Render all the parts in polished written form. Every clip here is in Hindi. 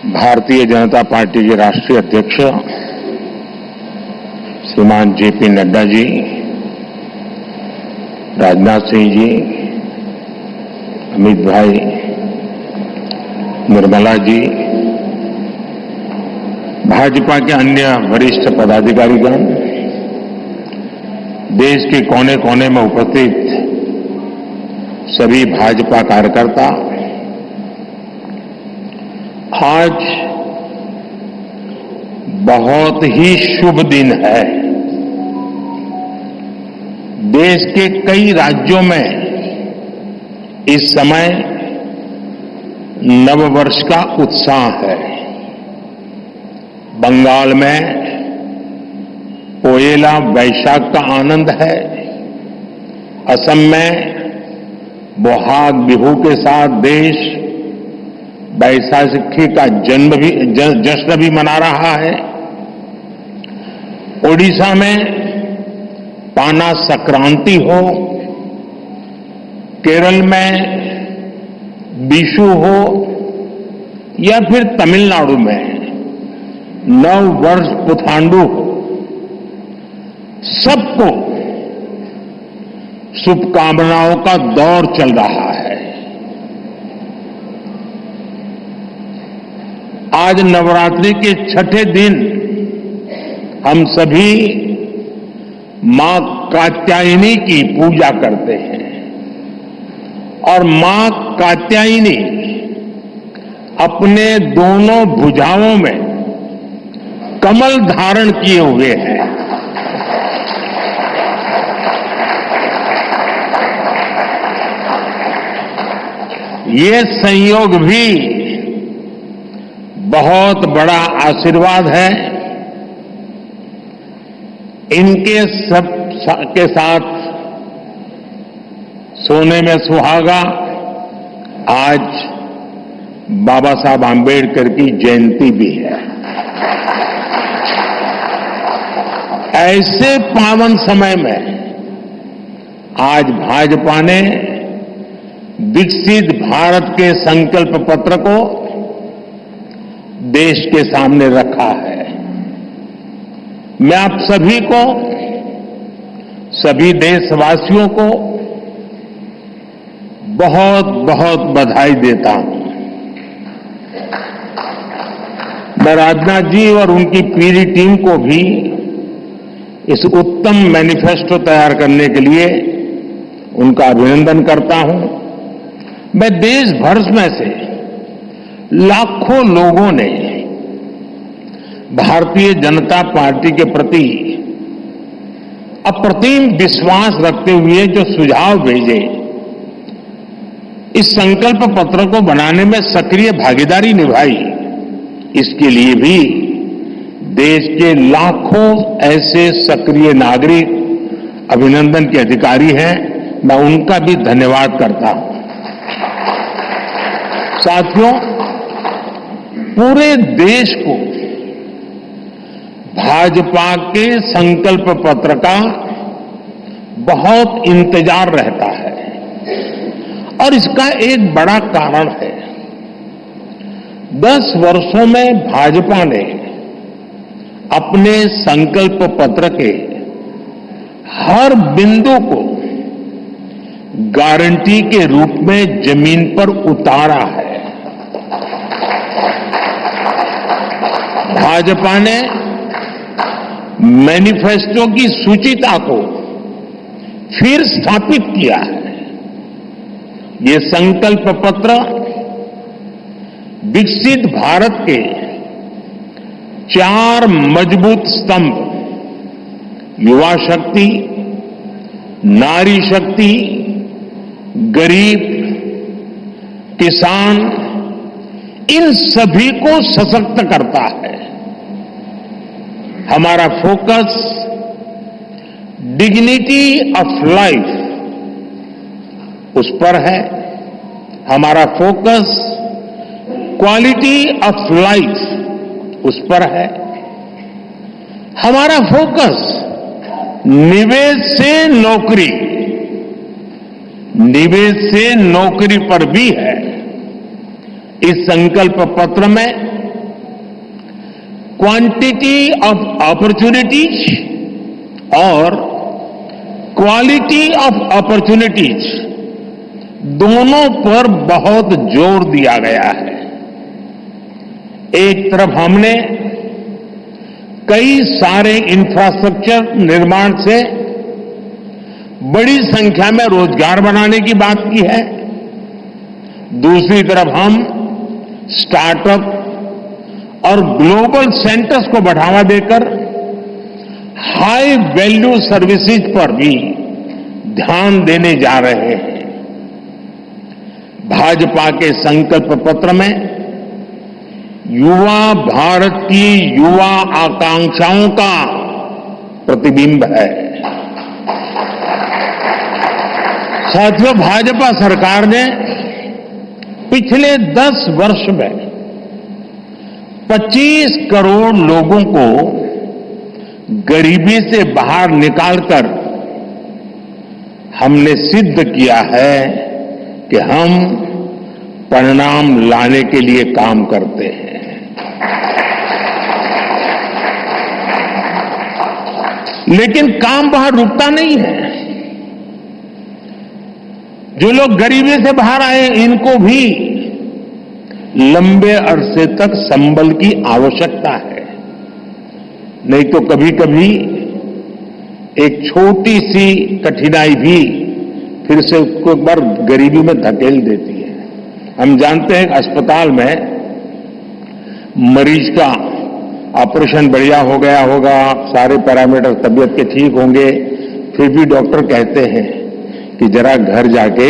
भारतीय जनता पार्टी के राष्ट्रीय अध्यक्ष श्रीमान जेपी नड्डा जी, राजनाथ सिंह जी, अमित भाई, निर्मला जी, भाजपा के अन्य वरिष्ठ पदाधिकारीगण, देश के कोने कोने में उपस्थित सभी भाजपा कार्यकर्ता, आज बहुत ही शुभ दिन है। देश के कई राज्यों में इस समय नववर्ष का उत्साह है। बंगाल में पोयला वैशाख का आनंद है। असम में बोहाग बिहू के साथ देश बैसाखी का जश्न भी मना रहा है। ओडिशा में पाना संक्रांति हो, केरल में विशु हो या फिर तमिलनाडु में नव वर्ष पुथांडु हो, सबको शुभकामनाओं का दौर चल रहा है। आज नवरात्रि के छठे दिन हम सभी मां कात्यायनी की पूजा करते हैं और मां कात्यायनी अपने दोनों भुजाओं में कमल धारण किए हुए हैं। ये संयोग भी बहुत बड़ा आशीर्वाद है। इनके सब के साथ सोने में सुहागा आज बाबा साहब आंबेडकर की जयंती भी है। ऐसे पावन समय में आज भाजपा ने विकसित भारत के संकल्प पत्र को देश के सामने रखा है। मैं आप सभी को, सभी देशवासियों को बहुत बहुत बधाई देता हूं। मैं राजनाथ जी और उनकी पूरी टीम को भी इस उत्तम मैनिफेस्टो तैयार करने के लिए उनका अभिनंदन करता हूं। मैं देश भर में से लाखों लोगों ने भारतीय जनता पार्टी के प्रति अप्रतिम विश्वास रखते हुए जो सुझाव भेजे, इस संकल्प पत्र को बनाने में सक्रिय भागीदारी निभाई, इसके लिए भी देश के लाखों ऐसे सक्रिय नागरिक अभिनंदन के अधिकारी हैं। मैं उनका भी धन्यवाद करता हूं। साथियों, पूरे देश को भाजपा के संकल्प पत्र का बहुत इंतजार रहता है और इसका एक बड़ा कारण है। 10 वर्षों में भाजपा ने अपने संकल्प पत्र के हर बिंदु को गारंटी के रूप में जमीन पर उतारा है। भाजपा ने मैनिफेस्टो की सूचिता को फिर स्थापित किया है। ये संकल्प पत्र विकसित भारत के 4 मजबूत स्तंभ, युवा शक्ति, नारी शक्ति, गरीब, किसान, इन सभी को सशक्त करता है। हमारा फोकस डिग्निटी ऑफ लाइफ उस पर है। हमारा फोकस क्वालिटी ऑफ लाइफ उस पर है। हमारा फोकस निवेश से नौकरी, निवेश से नौकरी पर भी है। इस संकल्प पत्र में क्वांटिटी ऑफ अपॉर्चुनिटीज और क्वालिटी ऑफ अपॉर्चुनिटीज दोनों पर बहुत जोर दिया गया है। एक तरफ हमने कई सारे इंफ्रास्ट्रक्चर निर्माण से बड़ी संख्या में रोजगार बनाने की बात की है, दूसरी तरफ हम स्टार्टअप और ग्लोबल सेंटर्स को बढ़ावा देकर हाई वैल्यू सर्विसेज पर भी ध्यान देने जा रहे हैं। भाजपा के संकल्प पत्र में युवा भारत की युवा आकांक्षाओं का प्रतिबिंब है। साथियों, भाजपा सरकार ने पिछले 10 वर्ष में 25 करोड़ लोगों को गरीबी से बाहर निकालकर हमने सिद्ध किया है कि हम परिणाम लाने के लिए काम करते हैं। लेकिन काम वहां रुकता नहीं है। जो लोग गरीबी से बाहर आए, इनको भी लंबे अरसे तक संबल की आवश्यकता है। नहीं तो कभी कभी एक छोटी सी कठिनाई भी फिर से उसको एक बार गरीबी में धकेल देती है। हम जानते हैं अस्पताल में मरीज का ऑपरेशन बढ़िया हो गया होगा, सारे पैरामीटर तबीयत के ठीक होंगे, फिर भी डॉक्टर कहते हैं कि जरा घर जाके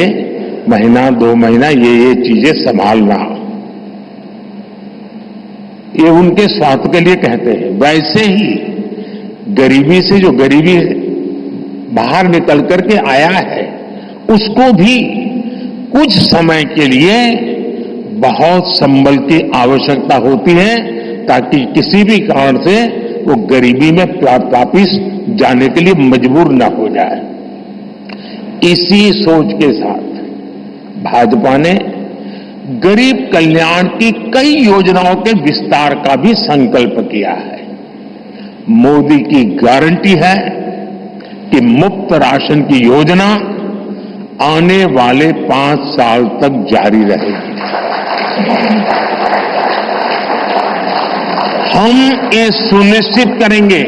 महीना 2 महीना ये चीजें संभालना। ये उनके स्वास्थ्य के लिए कहते हैं। वैसे ही गरीबी से जो गरीबी बाहर निकल करके आया है, उसको भी कुछ समय के लिए बहुत संबल की आवश्यकता होती है, ताकि किसी भी कारण से वो गरीबी में वापिस जाने के लिए मजबूर न हो जाए। इसी सोच के साथ भाजपा ने गरीब कल्याण की कई योजनाओं के विस्तार का भी संकल्प किया है। मोदी की गारंटी है कि मुफ्त राशन की योजना आने वाले 5 साल तक जारी रहेगी। हम ये सुनिश्चित करेंगे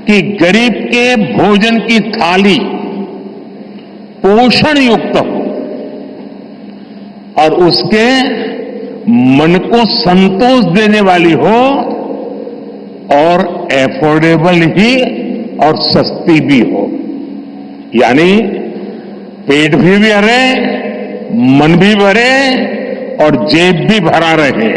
कि गरीब के भोजन की थाली पोषण युक्त हो और उसके मन को संतोष देने वाली हो और एफोर्डेबल ही और सस्ती भी हो। यानी पेट भी भरे, मन भी भरे और जेब भी भरा रहे।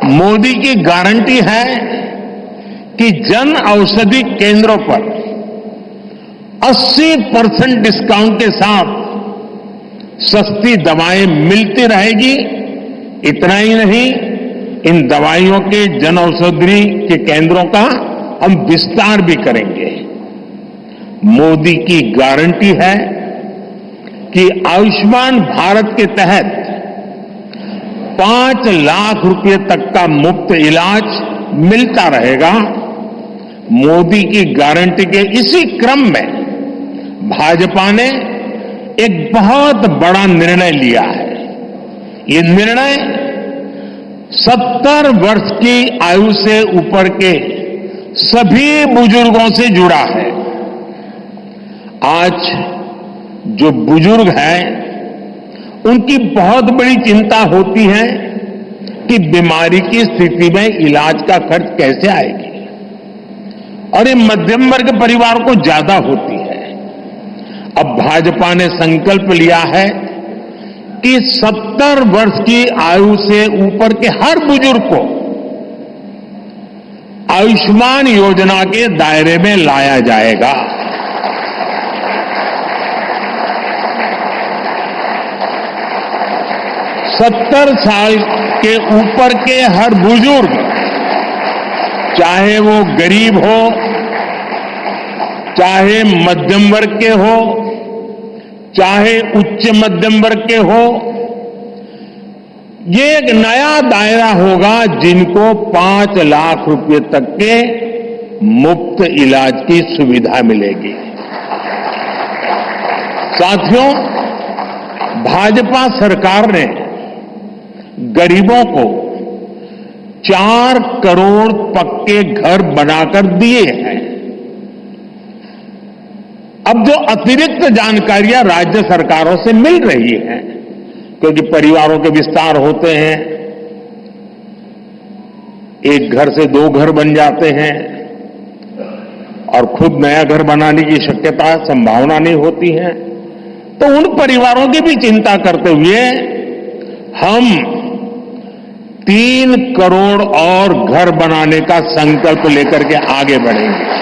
मोदी की गारंटी है कि जन औषधि केंद्रों पर 80% डिस्काउंट के साथ सस्ती दवाएं मिलती रहेगी। इतना ही नहीं, इन दवाइयों के जन औषधि के केंद्रों का हम विस्तार भी करेंगे। मोदी की गारंटी है कि आयुष्मान भारत के तहत 5 लाख रुपए तक का मुफ्त इलाज मिलता रहेगा। मोदी की गारंटी के इसी क्रम में भाजपा ने एक बहुत बड़ा निर्णय लिया है। ये निर्णय 70 वर्ष की आयु से ऊपर के सभी बुजुर्गों से जुड़ा है। आज जो बुजुर्ग हैं, उनकी बहुत बड़ी चिंता होती है कि बीमारी की स्थिति में इलाज का खर्च कैसे आएगी, और ये मध्यम वर्ग परिवार को ज्यादा होती है। अब भाजपा ने संकल्प लिया है कि 70 वर्ष की आयु से ऊपर के हर बुजुर्ग को आयुष्मान योजना के दायरे में लाया जाएगा। सत्तर साल के ऊपर के हर बुजुर्ग, चाहे वो गरीब हो, चाहे मध्यम वर्ग के हो, चाहे उच्च मध्यम वर्ग के हो, ये एक नया दायरा होगा जिनको 5 लाख रुपए तक के मुफ्त इलाज की सुविधा मिलेगी। साथियों, भाजपा सरकार ने गरीबों को 4 करोड़ पक्के घर बनाकर दिए हैं। अब जो अतिरिक्त जानकारियां राज्य सरकारों से मिल रही हैं, क्योंकि परिवारों के विस्तार होते हैं, एक घर से 2 घर बन जाते हैं और खुद नया घर बनाने की शक्यता संभावना नहीं होती है, तो उन परिवारों की भी चिंता करते हुए हम 3 करोड़ और घर बनाने का संकल्प लेकर के आगे बढ़ेंगे।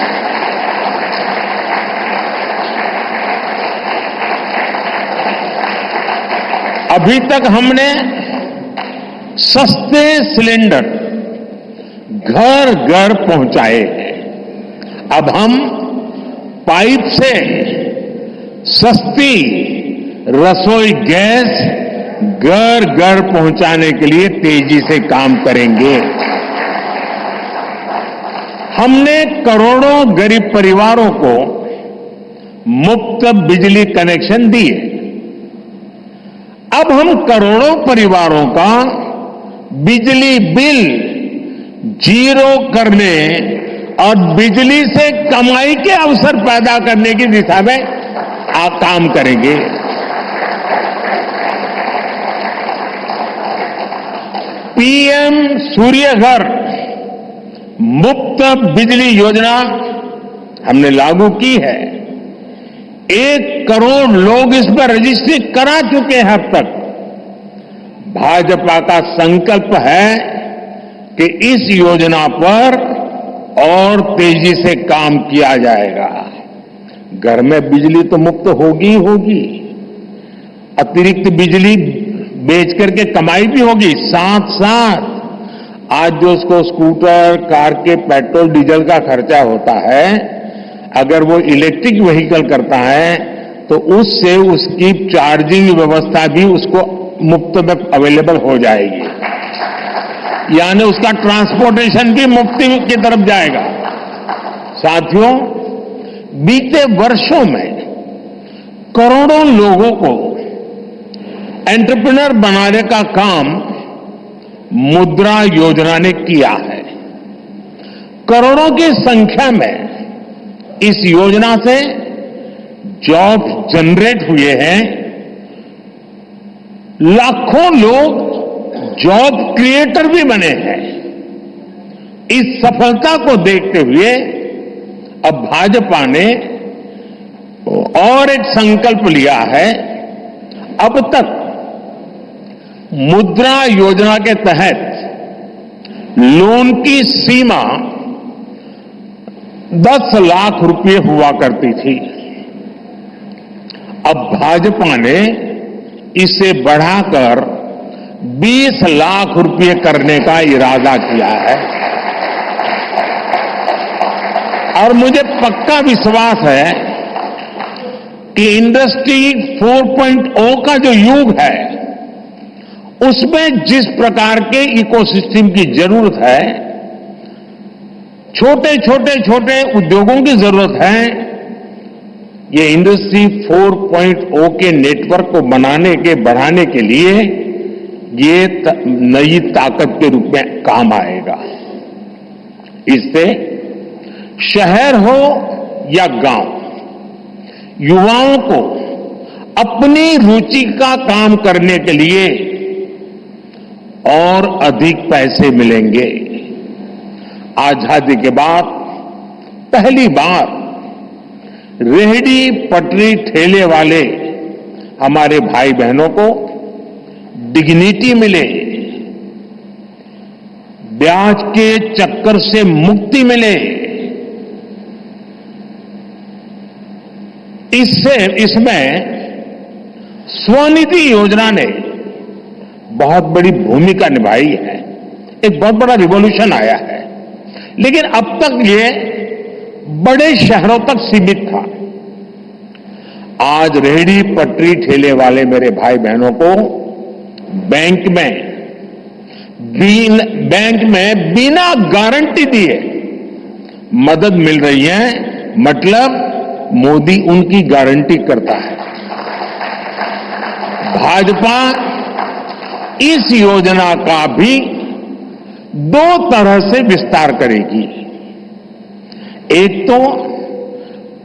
अभी तक हमने सस्ते सिलेंडर घर घर पहुंचाए हैं। अब हम पाइप से सस्ती रसोई गैस घर घर पहुंचाने के लिए तेजी से काम करेंगे। हमने करोड़ों गरीब परिवारों को मुफ्त बिजली कनेक्शन दिए। अब हम करोड़ों परिवारों का बिजली बिल 0 करने और बिजली से कमाई के अवसर पैदा करने की दिशा में काम करेंगे। पीएम सूर्य घर मुफ्त बिजली योजना हमने लागू की है। 1 करोड़ लोग इस पर रजिस्ट्री करा चुके हैं अब तक। भाजपा का संकल्प है कि इस योजना पर और तेजी से काम किया जाएगा। घर में बिजली तो मुफ्त होगी ही होगी, अतिरिक्त बिजली बेच करके कमाई भी होगी। साथ साथ आज जो उसको स्कूटर, कार के पेट्रोल डीजल का खर्चा होता है, अगर वो इलेक्ट्रिक व्हीकल करता है तो उससे उसकी चार्जिंग व्यवस्था भी उसको मुफ्त में अवेलेबल हो जाएगी, यानी उसका ट्रांसपोर्टेशन भी मुफ्ती की तरफ जाएगा। साथियों, बीते वर्षों में करोड़ों लोगों को एंटरप्रेन्योर बनाने का काम मुद्रा योजना ने किया है। करोड़ों की संख्या में इस योजना से जॉब जनरेट हुए हैं। लाखों लोग जॉब क्रिएटर भी बने हैं। इस सफलता को देखते हुए अब भाजपा ने और एक संकल्प लिया है। अब तक मुद्रा योजना के तहत लोन की सीमा 10 लाख रुपए हुआ करती थी। अब भाजपा ने इसे बढ़ाकर 20 लाख रुपए करने का इरादा किया है और मुझे पक्का विश्वास है कि इंडस्ट्री 4.0 का जो युग है, उसमें जिस प्रकार के इकोसिस्टम की जरूरत है, छोटे उद्योगों की जरूरत है, ये इंडस्ट्री 4.0 के नेटवर्क को बढ़ाने के लिए ये नई ताकत के रूप में काम आएगा। इससे शहर हो या गांव, युवाओं को अपनी रुचि का काम करने के लिए और अधिक पैसे मिलेंगे। आजादी के बाद पहली बार रेहड़ी पटरी ठेले वाले हमारे भाई बहनों को डिग्निटी मिले, ब्याज के चक्कर से मुक्ति मिले। इसमें स्वनिधि योजना ने बहुत बड़ी भूमिका निभाई है। एक बहुत बड़ा रिवॉल्यूशन आया है, लेकिन अब तक ये बड़े शहरों तक सीमित था। आज रेहड़ी पटरी ठेले वाले मेरे भाई बहनों को बैंक में बैंक में बिना गारंटी दिए मदद मिल रही है, मतलब मोदी उनकी गारंटी करता है। भाजपा इस योजना का भी 2 तरह से विस्तार करेगी। एक तो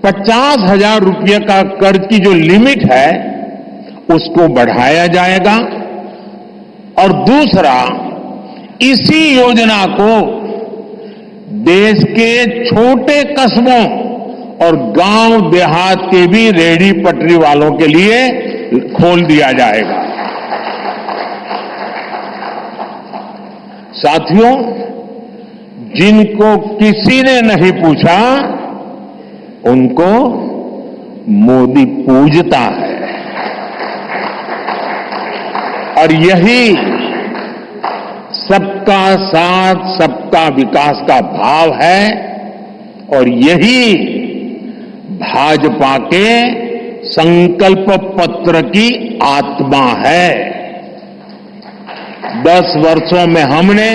50,000 रुपये का कर्ज की जो लिमिट है उसको बढ़ाया जाएगा, और दूसरा इसी योजना को देश के छोटे कस्बों और गांव देहात के भी रेहड़ी पटरी वालों के लिए खोल दिया जाएगा। साथियों, जिनको किसी ने नहीं पूछा उनको मोदी पूजता है, और यही सबका साथ सबका विकास का भाव है, और यही भाजपा के संकल्प पत्र की आत्मा है। 10 वर्षों में हमने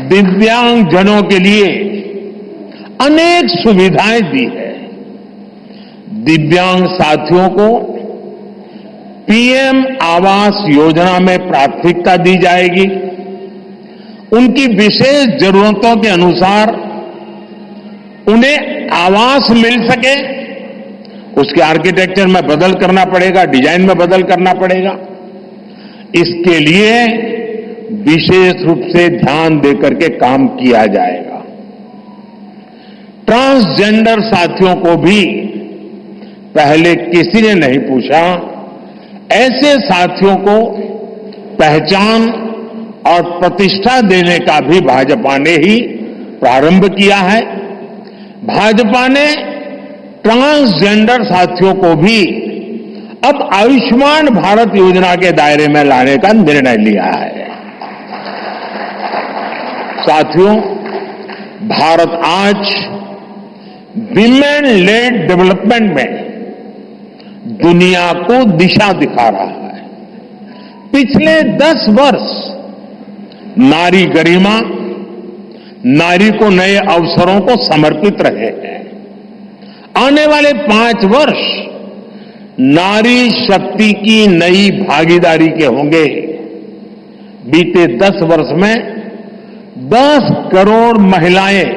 दिव्यांगजनों के लिए अनेक सुविधाएं दी है। दिव्यांग साथियों को पीएम आवास योजना में प्राथमिकता दी जाएगी। उनकी विशेष जरूरतों के अनुसार उन्हें आवास मिल सके, उसके आर्किटेक्चर में बदल करना पड़ेगा, डिजाइन में बदल करना पड़ेगा। इसके लिए विशेष रूप से ध्यान देकर के काम किया जाएगा। ट्रांसजेंडर साथियों को भी पहले किसी ने नहीं पूछा, ऐसे साथियों को पहचान और प्रतिष्ठा देने का भी भाजपा ने ही प्रारंभ किया है। भाजपा ने ट्रांसजेंडर साथियों को भी अब आयुष्मान भारत योजना के दायरे में लाने का निर्णय लिया है। साथियों, भारत आज विमेन लेड डेवलपमेंट में दुनिया को दिशा दिखा रहा है। पिछले 10 वर्ष नारी गरिमा, नारी को नए अवसरों को समर्पित रहे हैं। आने वाले 5 वर्ष नारी शक्ति की नई भागीदारी के होंगे। बीते 10 वर्ष में 10 करोड़ महिलाएं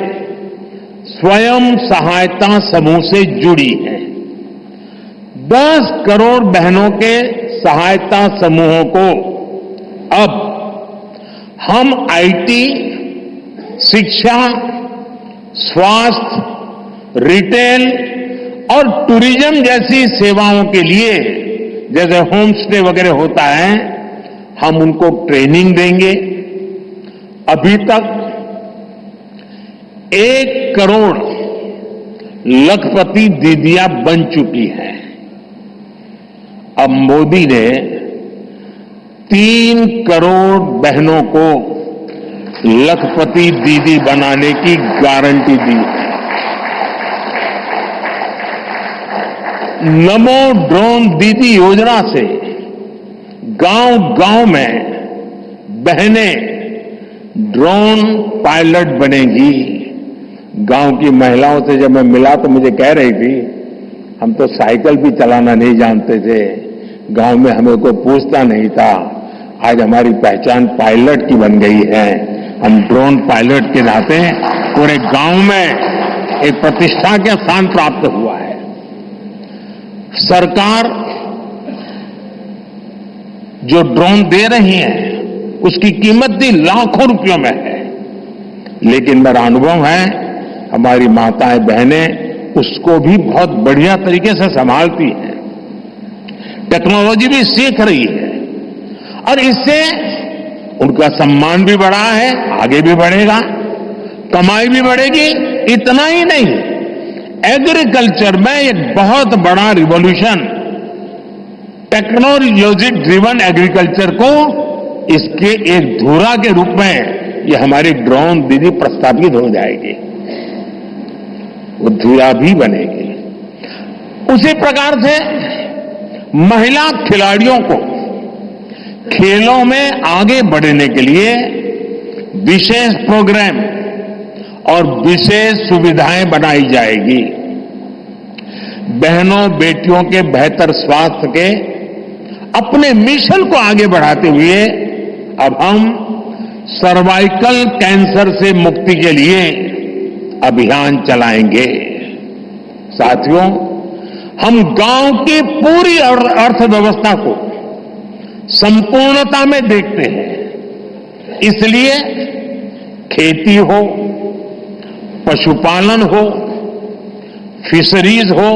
स्वयं सहायता समूह से जुड़ी हैं। 10 करोड़ बहनों के सहायता समूहों को अब हम आईटी, शिक्षा, स्वास्थ्य, रिटेल और टूरिज्म जैसी सेवाओं के लिए, जैसे होम स्टे वगैरह होता है, हम उनको ट्रेनिंग देंगे। अभी तक 1 करोड़ लखपति दीदियां बन चुकी हैं। अब मोदी ने 3 करोड़ बहनों को लखपति दीदी बनाने की गारंटी दी है। नमो ड्रोन दीदी योजना से गांव-गांव में बहनें ड्रोन पायलट बनेंगी। गांव की महिलाओं से जब मैं मिला तो मुझे कह रही थी, हम तो साइकिल भी चलाना नहीं जानते थे, गांव में हमें कोई पूछता नहीं था, आज हमारी पहचान पायलट की बन गई है। हम ड्रोन पायलट के नाते पूरे गांव में एक प्रतिष्ठा का स्थान प्राप्त हुआ है। सरकार जो ड्रोन दे रही है उसकी कीमत भी लाखों रुपयों में है, लेकिन मेरा अनुभव है हमारी माताएं बहनें उसको भी बहुत बढ़िया तरीके से संभालती हैं। टेक्नोलॉजी भी सीख रही है और इससे उनका सम्मान भी बढ़ा है, आगे भी बढ़ेगा, कमाई भी बढ़ेगी। इतना ही नहीं, एग्रीकल्चर में एक बहुत बड़ा रिवॉल्यूशन, टेक्नोलॉजी ड्रिवन एग्रीकल्चर को इसके एक धुरा के रूप में ये हमारी ड्रोन दीदी प्रस्तावित हो जाएगी, वो धुरा भी बनेगी। उसी प्रकार से महिला खिलाड़ियों को खेलों में आगे बढ़ने के लिए विशेष प्रोग्राम और विशेष सुविधाएं बनाई जाएगी। बहनों बेटियों के बेहतर स्वास्थ्य के अपने मिशन को आगे बढ़ाते हुए अब हम सर्वाइकल कैंसर से मुक्ति के लिए अभियान चलाएंगे। साथियों, हम गांव की पूरी अर्थव्यवस्था को संपूर्णता में देखते हैं। इसलिए खेती हो, पशुपालन हो, फिशरीज हो,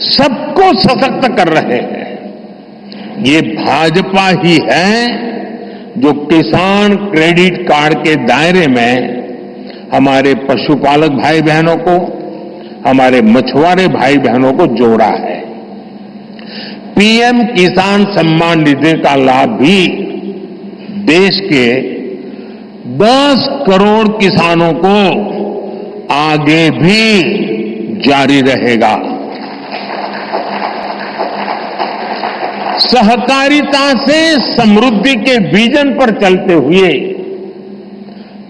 सबको सशक्त कर रहे हैं। ये भाजपा ही है जो किसान क्रेडिट कार्ड के दायरे में हमारे पशुपालक भाई बहनों को, हमारे मछुआरे भाई बहनों को जोड़ा है। पीएम किसान सम्मान निधि का लाभ भी देश के 10 करोड़ किसानों को आगे भी जारी रहेगा। सहकारिता से समृद्धि के विजन पर चलते हुए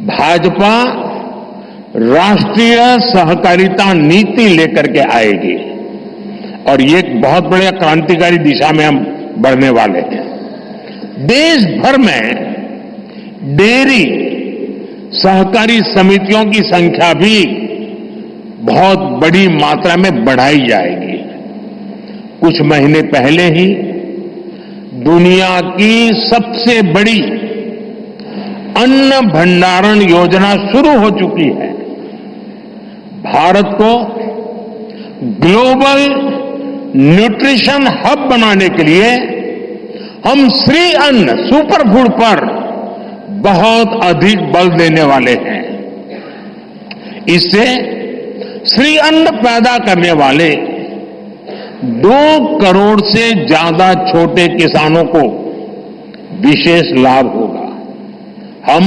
भाजपा राष्ट्रीय सहकारिता नीति लेकर के आएगी और ये एक बहुत बड़े क्रांतिकारी दिशा में हम बढ़ने वाले हैं। देश भर में डेयरी सहकारी समितियों की संख्या भी बहुत बड़ी मात्रा में बढ़ाई जाएगी। कुछ महीने पहले ही दुनिया की सबसे बड़ी अन्न भंडारण योजना शुरू हो चुकी है। भारत को ग्लोबल न्यूट्रिशन हब बनाने के लिए हम श्री अन्न सुपर फूड पर बहुत अधिक बल देने वाले हैं। इससे श्री अन्न पैदा करने वाले 2 करोड़ से ज्यादा छोटे किसानों को विशेष लाभ होगा। हम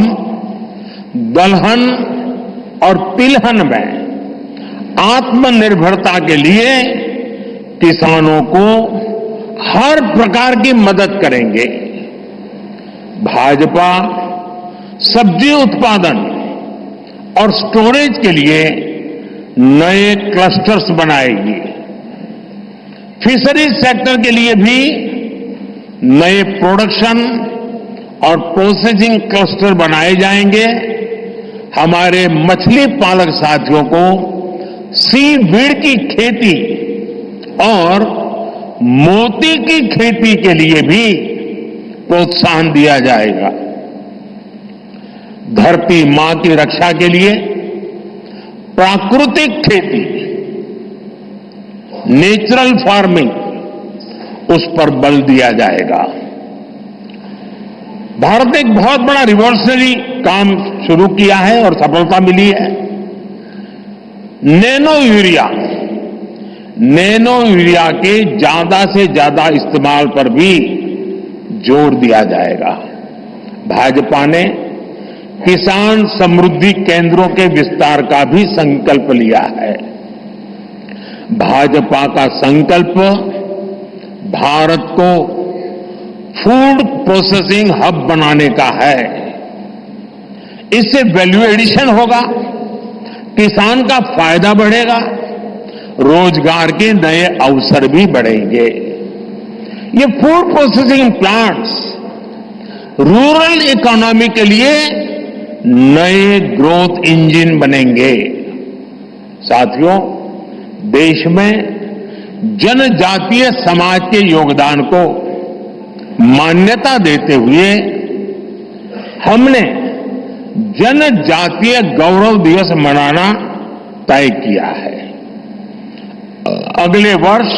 दलहन और तिलहन में आत्मनिर्भरता के लिए किसानों को हर प्रकार की मदद करेंगे। भाजपा सब्जी उत्पादन और स्टोरेज के लिए नए क्लस्टर्स बनाएगी। फिशरीज सेक्टर के लिए भी नए प्रोडक्शन और प्रोसेसिंग क्लस्टर बनाए जाएंगे। हमारे मछली पालक साथियों को सीवीड की खेती और मोती की खेती के लिए भी प्रोत्साहन दिया जाएगा। धरती मां की रक्षा के लिए प्राकृतिक खेती, नेचुरल फार्मिंग, उस पर बल दिया जाएगा। भारत ने एक बहुत बड़ा रिवॉल्यूशनरी काम शुरू किया है और सफलता मिली है। नैनो यूरिया के ज्यादा से ज्यादा इस्तेमाल पर भी जोर दिया जाएगा। भाजपा ने किसान समृद्धि केंद्रों के विस्तार का भी संकल्प लिया है। भाजपा का संकल्प भारत को फूड प्रोसेसिंग हब बनाने का है। इससे वैल्यू एडिशन होगा, किसान का फायदा बढ़ेगा, रोजगार के नए अवसर भी बढ़ेंगे। ये food processing plants rural economy के लिए नए ग्रोथ इंजन बनेंगे। साथियों, देश में जनजातीय समाज के योगदान को मान्यता देते हुए हमने जनजातीय गौरव दिवस मनाना तय किया है। अगले वर्ष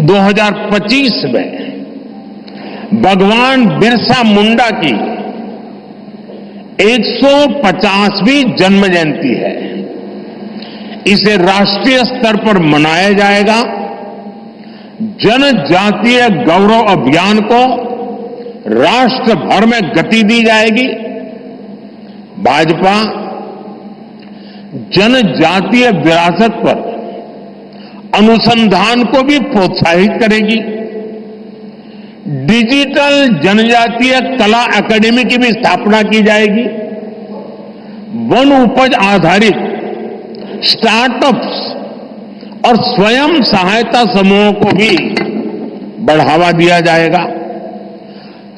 2025 में भगवान बिरसा मुंडा की 150वीं जन्म जयंती है। इसे राष्ट्रीय स्तर पर मनाया जाएगा। जनजातीय गौरव अभियान को राष्ट्र भर में गति दी जाएगी। भाजपा जनजातीय विरासत पर अनुसंधान को भी प्रोत्साहित करेगी। डिजिटल जनजातीय कला एकेडमी की भी स्थापना की जाएगी। वन उपज आधारित स्टार्टअप्स और स्वयं सहायता समूहों को भी बढ़ावा दिया जाएगा।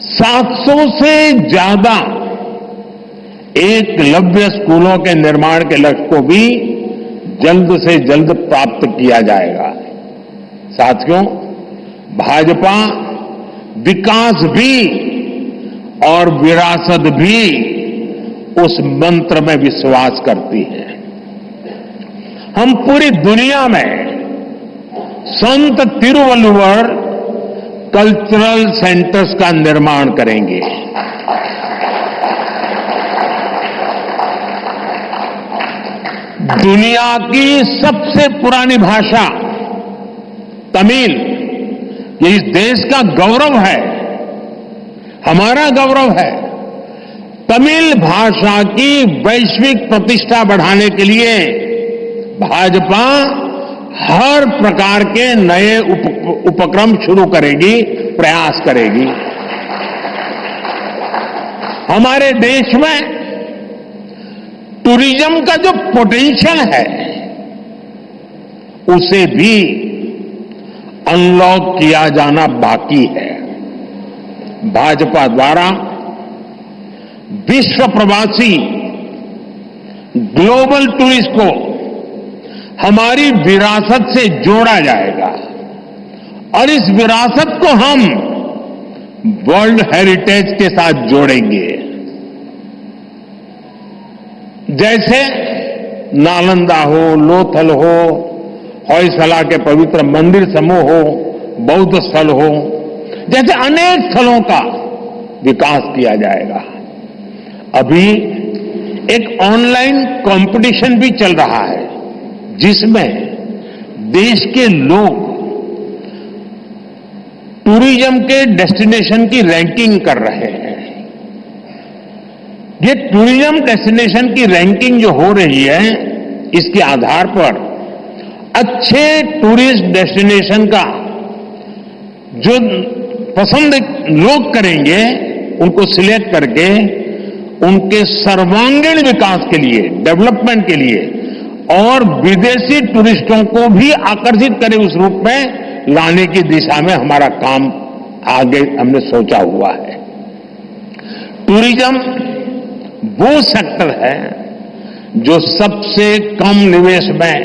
700 से ज्यादा एकलव्य स्कूलों के निर्माण के लक्ष्य को भी जल्द से जल्द प्राप्त किया जाएगा। साथियों, भाजपा विकास भी और विरासत भी उस मंत्र में विश्वास करती है। हम पूरी दुनिया में संत तिरुवल्लुवर कल्चरल सेंटर्स का निर्माण करेंगे। दुनिया की सबसे पुरानी भाषा तमिल, ये इस देश का गौरव है, हमारा गौरव है। तमिल भाषा की वैश्विक प्रतिष्ठा बढ़ाने के लिए भाजपा हर प्रकार के नए उपक्रम शुरू करेगी, प्रयास करेगी। हमारे देश में टूरिज्म का जो पोटेंशियल है उसे भी अनलॉक किया जाना बाकी है। भाजपा द्वारा विश्व प्रवासी ग्लोबल टूरिस्ट को हमारी विरासत से जोड़ा जाएगा और इस विरासत को हम वर्ल्ड हेरिटेज के साथ जोड़ेंगे। जैसे नालंदा हो, लोथल हो, होयसला के पवित्र मंदिर समूह हो, बौद्ध स्थल हो, जैसे अनेक स्थलों का विकास किया जाएगा। अभी एक ऑनलाइन कंपटीशन भी चल रहा है जिसमें देश के लोग टूरिज्म के डेस्टिनेशन की रैंकिंग कर रहे हैं। ये टूरिज्म डेस्टिनेशन की रैंकिंग जो हो रही है, इसके आधार पर अच्छे टूरिस्ट डेस्टिनेशन का जो पसंद लोग करेंगे, उनको सिलेक्ट करके उनके सर्वांगीण विकास के लिए, डेवलपमेंट के लिए और विदेशी टूरिस्टों को भी आकर्षित करे उस रूप में लाने की दिशा में हमारा काम आगे हमने सोचा हुआ है। टूरिज्म वो सेक्टर है जो सबसे कम निवेश में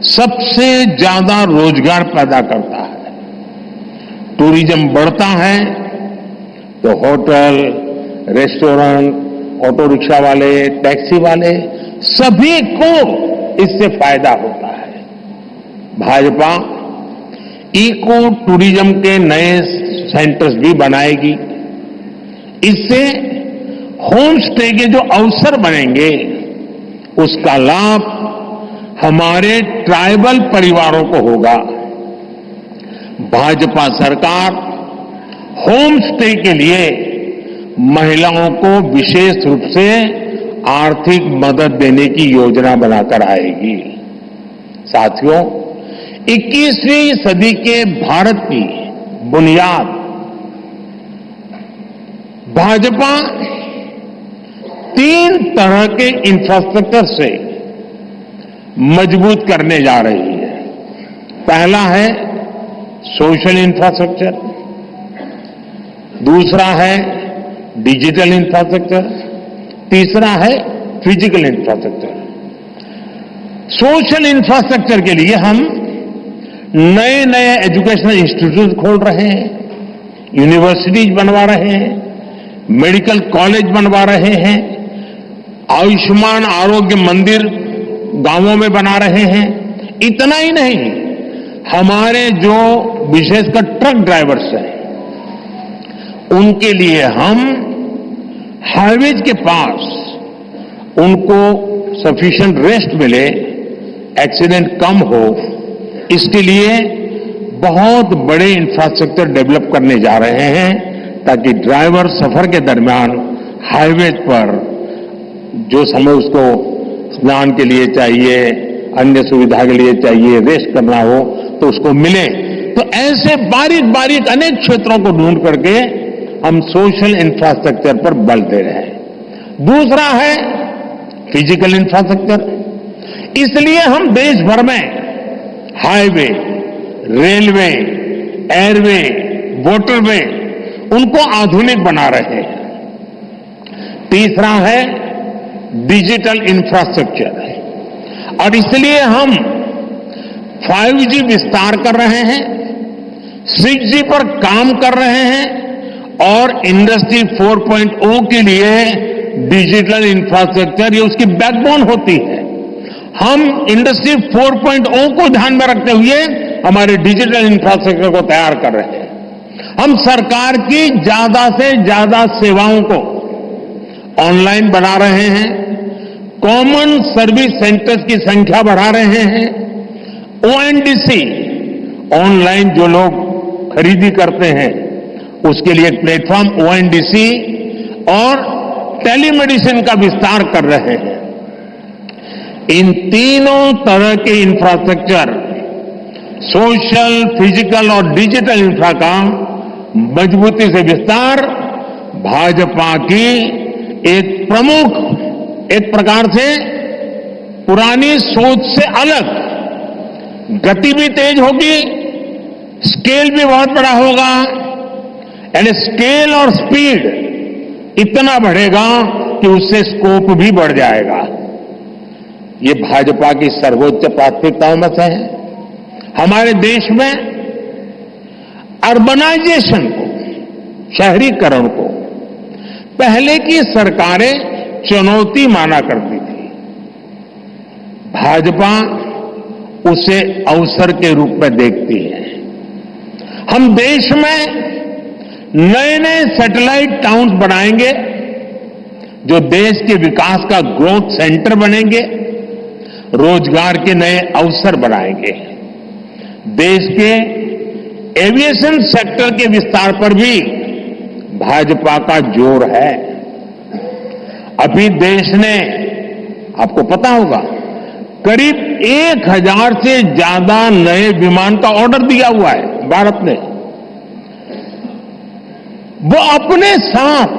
सबसे ज्यादा रोजगार पैदा करता है। टूरिज्म बढ़ता है तो होटल, रेस्टोरेंट, ऑटो रिक्शा वाले, टैक्सी वाले सभी को इससे फायदा होता है। भाजपा इको टूरिज्म के नए सेंटर्स भी बनाएगी। इससे होम स्टे के जो अवसर बनेंगे उसका लाभ हमारे ट्राइबल परिवारों को होगा। भाजपा सरकार होम स्टे के लिए महिलाओं को विशेष रूप से आर्थिक मदद देने की योजना बनाकर आएगी। साथियों, 21वीं सदी के भारत की बुनियाद भाजपा 3 तरह के इंफ्रास्ट्रक्चर से मजबूत करने जा रही है। पहला है सोशल इंफ्रास्ट्रक्चर, दूसरा है डिजिटल इंफ्रास्ट्रक्चर, तीसरा है फिजिकल इंफ्रास्ट्रक्चर। सोशल इंफ्रास्ट्रक्चर के लिए हम नए नए एजुकेशनल इंस्टीट्यूट खोल रहे हैं, यूनिवर्सिटीज बनवा रहे हैं, मेडिकल कॉलेज बनवा रहे हैं, आयुष्मान आरोग्य मंदिर गांवों में बना रहे हैं। इतना ही नहीं, हमारे जो विशेषकर ट्रक ड्राइवर्स हैं उनके लिए हम हाईवेज के पास उनको सफिशिएंट रेस्ट मिले, एक्सीडेंट कम हो, इसके लिए बहुत बड़े इंफ्रास्ट्रक्चर डेवलप करने जा रहे हैं ताकि ड्राइवर सफर के दरमियान हाईवेज पर जो समय उसको स्नान के लिए चाहिए, अन्य सुविधा के लिए चाहिए, रेस्ट करना हो तो उसको मिले। तो ऐसे बारीक बारीक अनेक क्षेत्रों को ढूंढ करके हम सोशल इंफ्रास्ट्रक्चर पर बल दे रहे हैं। दूसरा है फिजिकल इंफ्रास्ट्रक्चर। इसलिए हम देश भर में हाईवे, रेलवे, एयरवे, वाटरवे उनको आधुनिक बना रहे हैं। तीसरा है डिजिटल इंफ्रास्ट्रक्चर और इसलिए हम 5G विस्तार कर रहे हैं, 6G पर काम कर रहे हैं और इंडस्ट्री 4.0 के लिए डिजिटल इंफ्रास्ट्रक्चर ये उसकी बैकबोन होती है। हम इंडस्ट्री 4.0 को ध्यान में रखते हुए हमारे डिजिटल इंफ्रास्ट्रक्चर को तैयार कर रहे हैं। हम सरकार की ज्यादा से ज्यादा सेवाओं को ऑनलाइन बना रहे हैं, कॉमन सर्विस सेंटर्स की संख्या बढ़ा रहे हैं, ONDC ऑनलाइन जो लोग खरीदी करते हैं उसके लिए एक प्लेटफॉर्म ONDC और टेलीमेडिसिन का विस्तार कर रहे हैं। इन तीनों तरह के इंफ्रास्ट्रक्चर, सोशल, फिजिकल और डिजिटल इंफ्रा का मजबूती से विस्तार भाजपा की एक प्रमुख, एक प्रकार से पुरानी सोच से अलग, गति भी तेज होगी, स्केल भी बहुत बड़ा होगा, यानी स्केल और स्पीड इतना बढ़ेगा कि उससे स्कोप भी बढ़ जाएगा। ये भाजपा की सर्वोच्च प्राथमिकताओं में से है। हमारे देश में अर्बनाइजेशन को, शहरीकरण को पहले की सरकारें चुनौती माना करती थी। भाजपा उसे अवसर के रूप में देखती है। हम देश में नए नए सैटेलाइट टाउन्स बनाएंगे जो देश के विकास का ग्रोथ सेंटर बनेंगे, रोजगार के नए अवसर बनाएंगे। देश के एविएशन सेक्टर के विस्तार पर भी भाजपा का जोर है। अभी देश ने, आपको पता होगा, करीब 1000 से ज्यादा नए विमान का ऑर्डर दिया हुआ है भारत ने। वो अपने साथ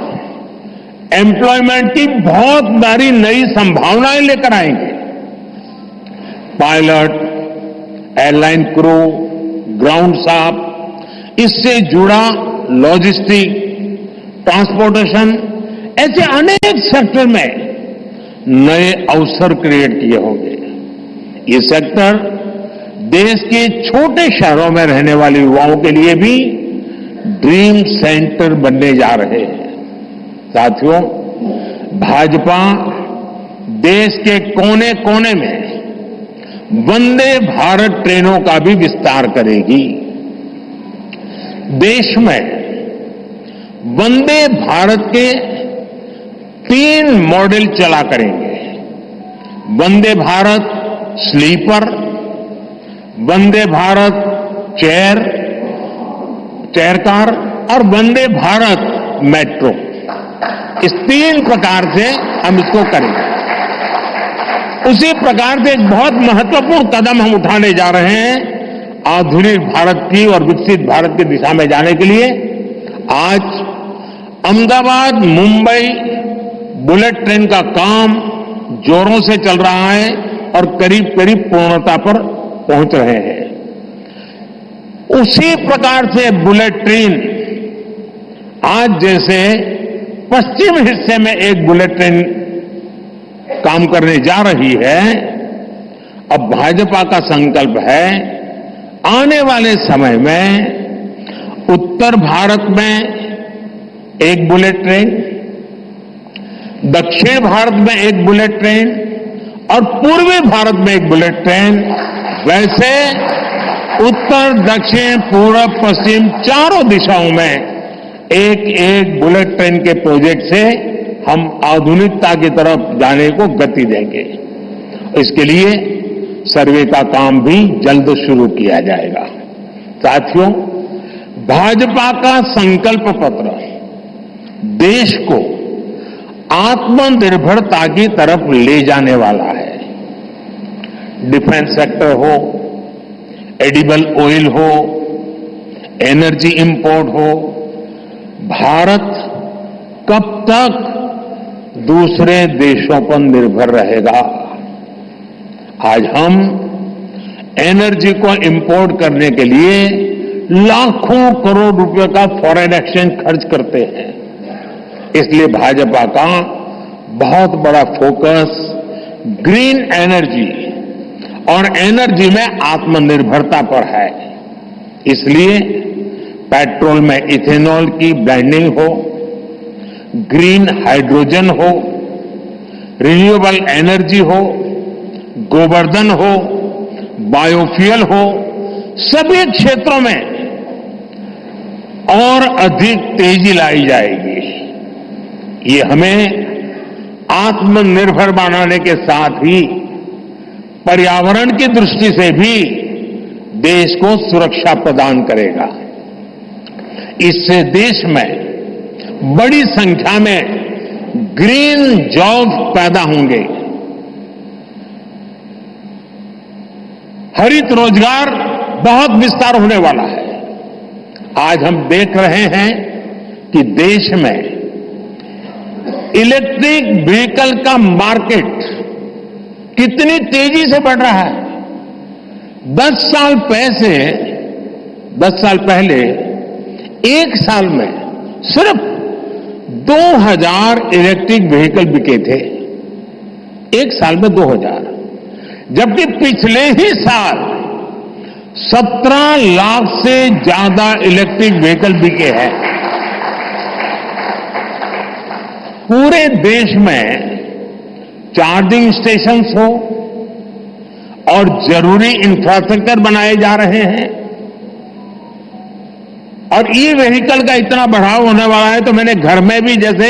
एम्प्लॉयमेंट की बहुत सारी नई संभावनाएं लेकर आएंगे। Pilot, airline crew, ground staff, इससे जुड़ा लॉजिस्टिक, ट्रांसपोर्टेशन, ऐसे अनेक सेक्टर में नए अवसर क्रिएट किए होंगे। ये सेक्टर देश के छोटे शहरों में रहने वाले युवाओं के लिए भी ड्रीम सेंटर बनने जा रहे हैं। साथियों, भाजपा देश के कोने कोने में वंदे भारत ट्रेनों का भी विस्तार करेगी। देश में वंदे भारत के 3 मॉडल चला करेंगे। Vande Bharat sleeper, Vande Bharat chair car और वंदे भारत मेट्रो। इस 3 प्रकार से हम इसको करेंगे। उसी प्रकार से एक बहुत महत्वपूर्ण कदम हम उठाने जा रहे हैं आधुनिक भारत की और विकसित भारत की दिशा में जाने के लिए। आज अहमदाबाद मुंबई बुलेट ट्रेन का काम जोरों से चल रहा है और करीब करीब पूर्णता पर पहुंच रहे हैं। उसी प्रकार से बुलेट ट्रेन आज जैसे पश्चिम हिस्से में एक बुलेट ट्रेन काम करने जा रही है, अब भाजपा का संकल्प है आने वाले समय में उत्तर भारत में एक बुलेट ट्रेन, दक्षिण भारत में एक बुलेट ट्रेन और पूर्वी भारत में एक बुलेट ट्रेन, वैसे उत्तर, दक्षिण, पूर्व, पश्चिम चारों दिशाओं में एक एक बुलेट ट्रेन के प्रोजेक्ट से हम आधुनिकता की तरफ जाने को गति देंगे। इसके लिए सर्वे का काम भी जल्द शुरू किया जाएगा। साथियों, भाजपा का संकल्प पत्र देश को आत्मनिर्भरता की तरफ ले जाने वाला है। डिफेंस सेक्टर हो, एडिबल ऑयल हो, एनर्जी इंपोर्ट हो, भारत कब तक दूसरे देशों पर निर्भर रहेगा? आज हम एनर्जी को इंपोर्ट करने के लिए लाखों करोड़ रुपए का फॉरेन एक्सचेंज खर्च करते हैं। इसलिए भाजपा का बहुत बड़ा फोकस ग्रीन एनर्जी और एनर्जी में आत्मनिर्भरता पर है। इसलिए पेट्रोल में इथेनॉल की ब्लेंडिंग हो, ग्रीन हाइड्रोजन हो, रिन्यूएबल एनर्जी हो, गोवर्धन हो, बायोफ्यूल हो, सभी क्षेत्रों में और अधिक तेजी लाई जाएगी। ये हमें आत्मनिर्भर बनाने के साथ ही पर्यावरण की दृष्टि से भी देश को सुरक्षा प्रदान करेगा। इससे देश में बड़ी संख्या में ग्रीन जॉब पैदा होंगे, हरित रोजगार बहुत विस्तार होने वाला है। आज हम देख रहे हैं कि देश में इलेक्ट्रिक व्हीकल का मार्केट कितनी तेजी से बढ़ रहा है। 10 साल पहले एक साल में सिर्फ 2000 इलेक्ट्रिक व्हीकल बिके थे। एक साल में 2000, जबकि पिछले ही साल 17 लाख से ज्यादा इलेक्ट्रिक व्हीकल बिके हैं। पूरे देश में चार्जिंग स्टेशंस हो और जरूरी इंफ्रास्ट्रक्चर बनाए जा रहे हैं और ई व्हीकल का इतना बढ़ाव होने वाला है, तो मैंने घर में भी जैसे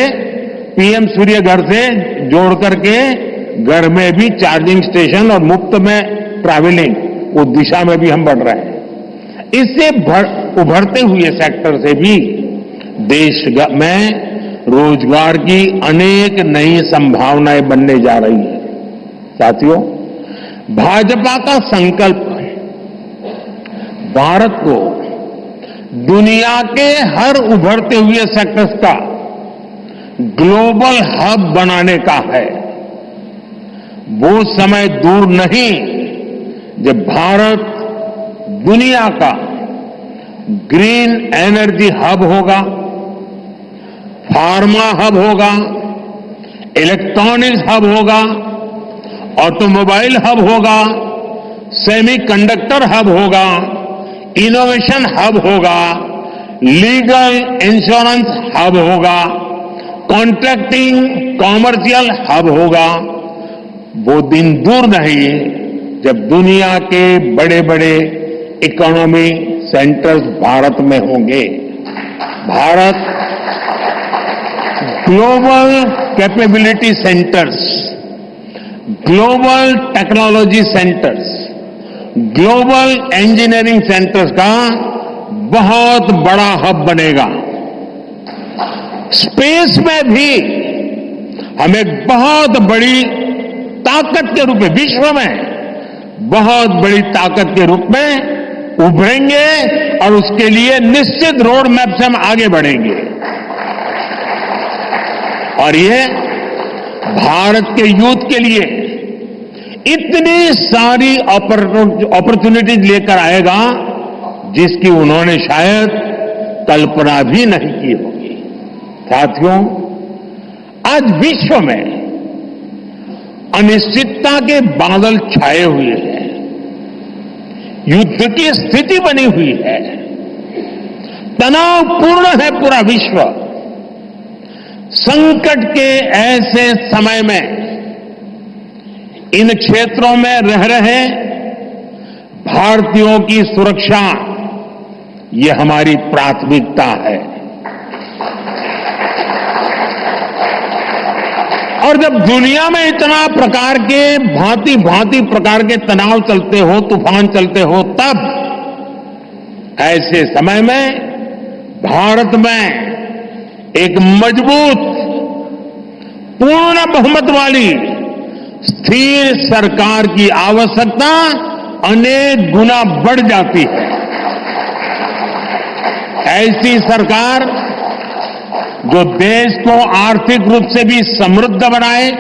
पीएम सूर्य घर से जोड़ करके घर में भी चार्जिंग स्टेशन और मुफ्त में ट्रैवलिंग, उस दिशा में भी हम बढ़ रहे हैं। इससे उभरते हुए सेक्टर से भी देश में रोजगार की अनेक नई संभावनाएं बनने जा रही है। साथियों, भाजपा का संकल्प भारत को दुनिया के हर उभरते हुए सेक्टर्स का ग्लोबल हब बनाने का है। वो समय दूर नहीं जब भारत दुनिया का ग्रीन एनर्जी हब होगा, फार्मा हब होगा, इलेक्ट्रॉनिक्स हब होगा, ऑटोमोबाइल हब होगा, सेमीकंडक्टर हब होगा, इनोवेशन हब होगा, लीगल इंश्योरेंस हब होगा, कॉन्ट्रैक्टिंग कॉमर्शियल हब होगा। वो दिन दूर नहीं जब दुनिया के बड़े बड़े इकोनॉमी सेंटर्स भारत में होंगे। Bharat global capability centres, global technology centres, global engineering centres का बहुत बड़ा हब बनेगा। स्पेस में भी हमें बहुत बड़ी ताकत के रूप में, विश्व में बहुत बड़ी ताकत के रूप में उभरेंगे और उसके लिए निश्चित रोड मैप से हम आगे बढ़ेंगे। और ये भारत के यूथ के लिए इतनी सारी अपॉर्चुनिटीज लेकर आएगा जिसकी उन्होंने शायद कल्पना भी नहीं की होगी। साथियों, आज विश्व में अनिश्चितता के बादल छाए हुए हैं, युद्ध की स्थिति बनी हुई है, तनावपूर्ण है पूरा विश्व। संकट के ऐसे समय में इन क्षेत्रों में रह रहे भारतीयों की सुरक्षा, ये हमारी प्राथमिकता है। और जब दुनिया में इतना प्रकार के भांति भांति प्रकार के तनाव चलते हो, तूफान चलते हो, तब ऐसे समय में भारत में एक मजबूत, पूर्ण बहुमत वाली स्थिर सरकार की आवश्यकता अनेक गुना बढ़ जाती है। ऐसी सरकार जो देश को आर्थिक रूप से भी समृद्ध बनाए,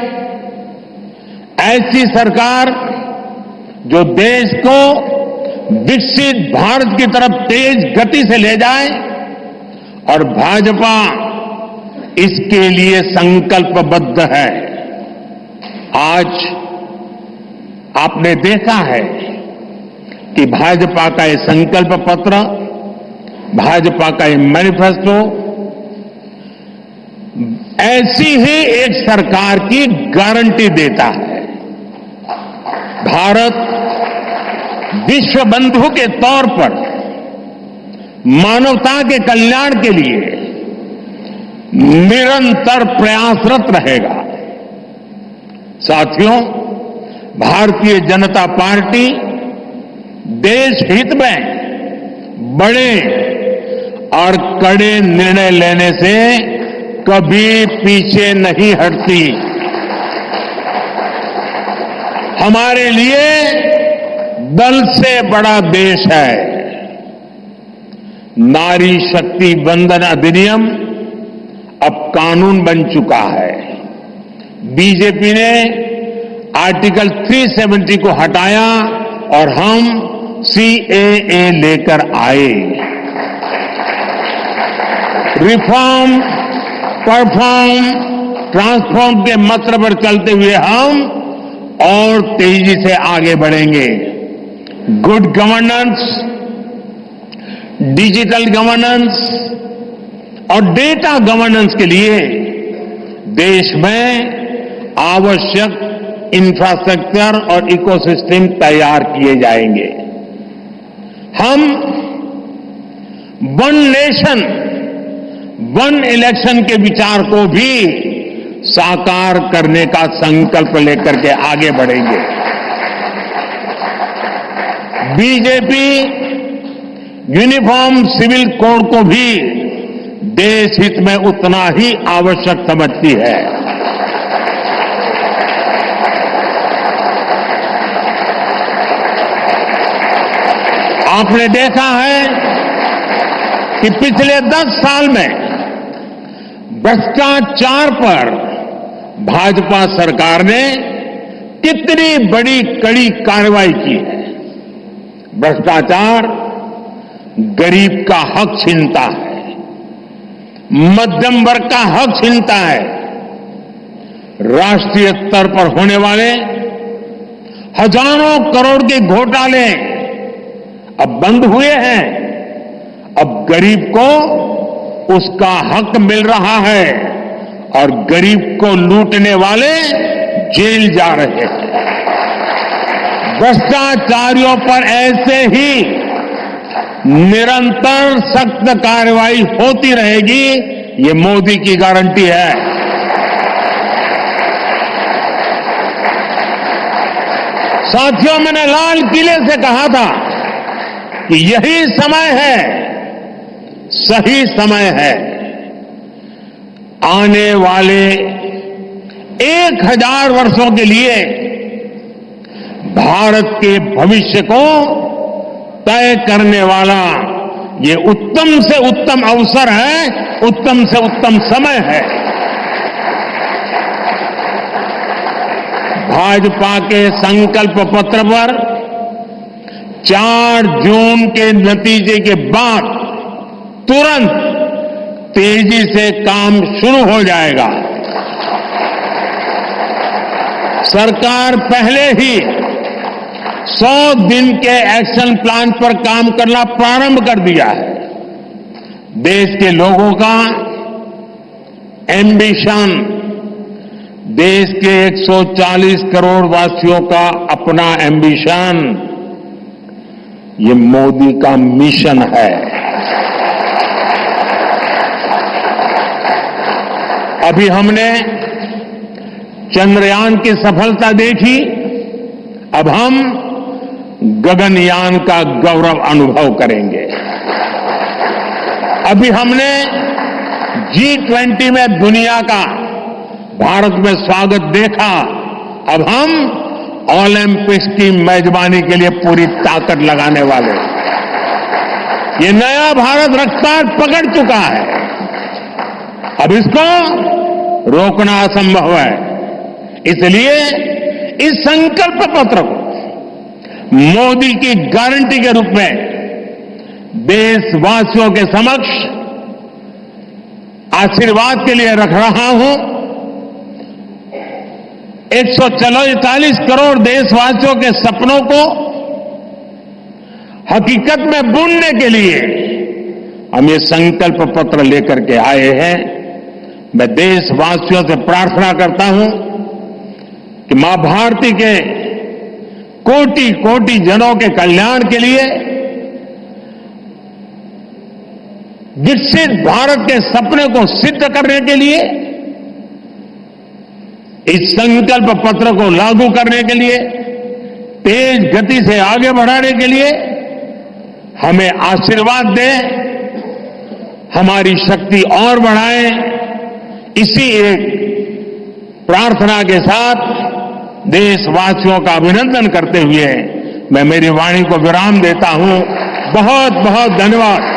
ऐसी सरकार जो देश को विकसित भारत की तरफ तेज गति से ले जाए, और भाजपा इसके लिए संकल्पबद्ध है। आज आपने देखा है कि भाजपा का ये संकल्प पत्र, भाजपा का ये मैनिफेस्टो ऐसी ही एक सरकार की गारंटी देता है। भारत विश्व बंधु के तौर पर मानवता के कल्याण के लिए निरंतर प्रयासरत रहेगा। साथियों, भारतीय जनता पार्टी देश हित में बड़े और कड़े निर्णय लेने से कभी पीछे नहीं हटती। हमारे लिए दल से बड़ा देश है। नारी शक्ति वंदन अधिनियम अब कानून बन चुका है। बीजेपी ने आर्टिकल 370 को हटाया और हम सीएए लेकर आए। रिफॉर्म, परफॉर्म, ट्रांसफॉर्म के मंत्र पर चलते हुए हम और तेजी से आगे बढ़ेंगे। गुड गवर्नेंस, डिजिटल गवर्नेंस और डेटा गवर्नेंस के लिए देश में आवश्यक इंफ्रास्ट्रक्चर और इकोसिस्टम तैयार किए जाएंगे। हम वन नेशन, वन इलेक्शन के विचार को भी साकार करने का संकल्प लेकर के आगे बढ़ेंगे। बीजेपी यूनिफॉर्म सिविल कोड को भी देश हित में उतना ही आवश्यक समझती है। आपने देखा है कि पिछले 10 साल में भ्रष्टाचार पर भाजपा सरकार ने कितनी बड़ी कड़ी कार्रवाई की है। भ्रष्टाचार गरीब का हक छीनता है, मध्यम वर्ग का हक छीनता है। राष्ट्रीय स्तर पर होने वाले हजारों करोड़ के घोटाले अब बंद हुए हैं। अब गरीब को उसका हक मिल रहा है और गरीब को लूटने वाले जेल जा रहे हैं। भ्रष्टाचारियों पर ऐसे ही निरंतर सख्त कार्रवाई होती रहेगी, ये मोदी की गारंटी है। साथियों, मैंने लाल किले से कहा था कि यही समय है, सही समय है। आने वाले 1000 वर्षों के लिए भारत के भविष्य को तय करने वाला ये उत्तम से उत्तम अवसर है, उत्तम से उत्तम समय है। भाजपा के संकल्प पत्र पर 4 जून के नतीजे के बाद तुरंत तेजी से काम शुरू हो जाएगा। सरकार पहले ही 100 दिन के एक्शन प्लान पर काम करना प्रारंभ कर दिया है। देश के लोगों का एम्बिशन, देश के 140 करोड़ वासियों का अपना एम्बिशन, ये मोदी का मिशन है। अभी हमने चंद्रयान की सफलता देखी, अब हम गगनयान का गौरव अनुभव करेंगे। अभी हमने G20 में दुनिया का भारत में स्वागत देखा, अब हम ओलंपिक्स की मेजबानी के लिए पूरी ताकत लगाने वाले। ये नया भारत रफ्तार पकड़ चुका है। अब इसको रोकना असंभव है। इसलिए इस संकल्प पत्र को मोदी की गारंटी के रूप में देशवासियों के समक्ष आशीर्वाद के लिए रख रहा हूं। 140 करोड़ देशवासियों के सपनों को हकीकत में बुनने के लिए हम ये संकल्प पत्र लेकर के आए हैं। मैं देशवासियों से प्रार्थना करता हूं कि मां भारती के कोटि कोटि जनों के कल्याण के लिए, विकसित भारत के सपने को सिद्ध करने के लिए, इस संकल्प पत्र को लागू करने के लिए, तेज गति से आगे बढ़ाने के लिए हमें आशीर्वाद दें, हमारी शक्ति और बढ़ाएं। इसी एक प्रार्थना के साथ देशवासियों का अभिनंदन करते हुए मैं मेरी वाणी को विराम देता हूं। बहुत बहुत धन्यवाद।